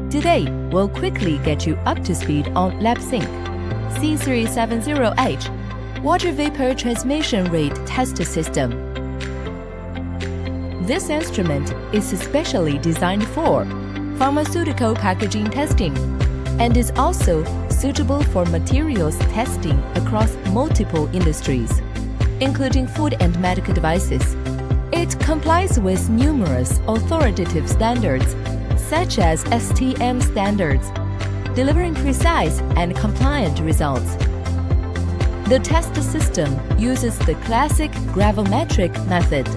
Today, we'll quickly get you up to speed on Labthink C370H water vapor transmission rate test system. This instrument is specially designed for pharmaceutical packaging testing and is also suitable for materials testing across multiple industries, including food and medical devices. It complies with numerous authoritative standards, such as STM standards, delivering precise and compliant results. The test system uses the classic gravimetric method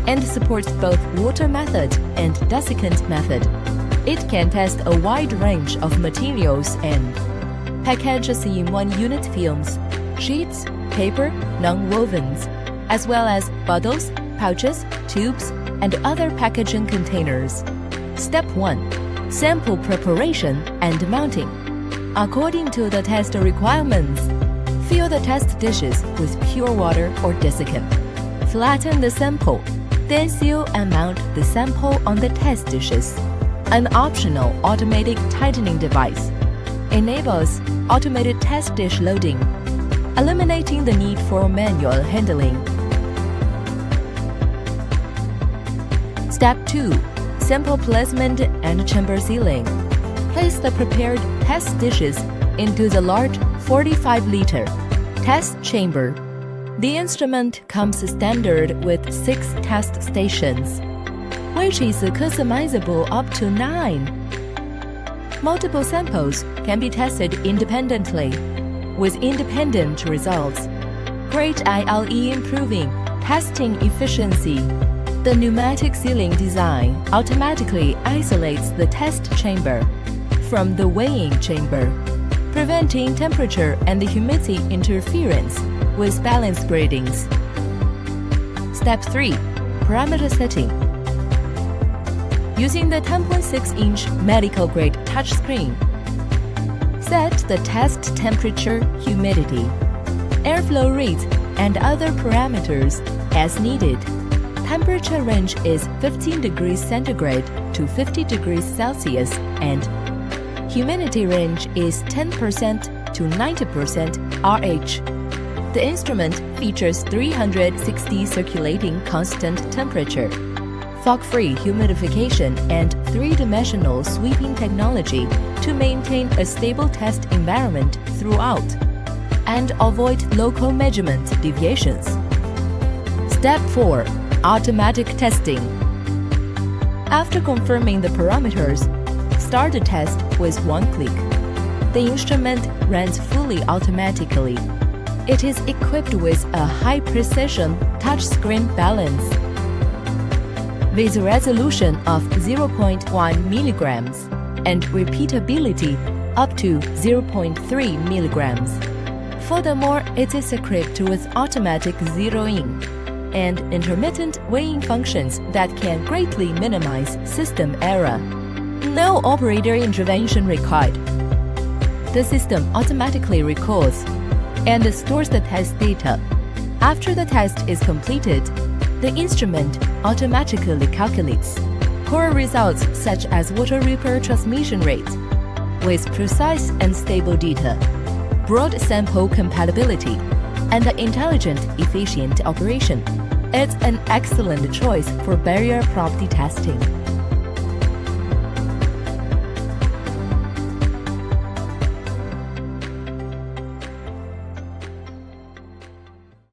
and supports both water method and desiccant method. It can test a wide range of materials and packages in one-unit films, sheets, paper, non-wovens, as well as bottles, pouches, tubes, and other packaging containers. Step 1. Sample preparation and mounting. According to the test requirements, fill the test dishes with pure water or desiccant. Flatten the sample, then seal and mount the sample on the test dishes. An optional automatic tightening device enables automated test dish loading, eliminating the need for manual handling. Step 2. Sample placement and chamber sealing. Place the prepared test dishes into the large 45-liter test chamber. The instrument comes standard with 6 test stations, which is customizable up to 9. Multiple samples can be tested independently, with independent results. Great ILE improving testing efficiency. The pneumatic sealing design automatically isolates the test chamber from the weighing chamber, preventing temperature and humidity interference with balance gratings. Step 3. Parameter setting. Using the 10.6-inch medical-grade touchscreen, set the test temperature, humidity, airflow rate, and other parameters as needed. Temperature range is 15 degrees centigrade to 50 degrees Celsius and humidity range is 10% to 90% RH. The instrument features 360 circulating constant temperature, fog-free humidification, and 3-dimensional sweeping technology to maintain a stable test environment throughout and avoid local measurement deviations. Step 4. Automatic testing. After confirming the parameters, start the test with one click. The instrument runs fully automatically. It is equipped with a high-precision touchscreen balance with a resolution of 0.1 milligrams and repeatability up to 0.3 milligrams. Furthermore, it is equipped with automatic zeroing and intermittent weighing functions that can greatly minimize system error. No operator intervention required. The system automatically records and stores the test data. After the test is completed, the instrument automatically calculates core results such as water vapor transmission rate with precise and stable data, broad sample compatibility, and intelligent, efficient operation. It's an excellent choice for barrier property testing.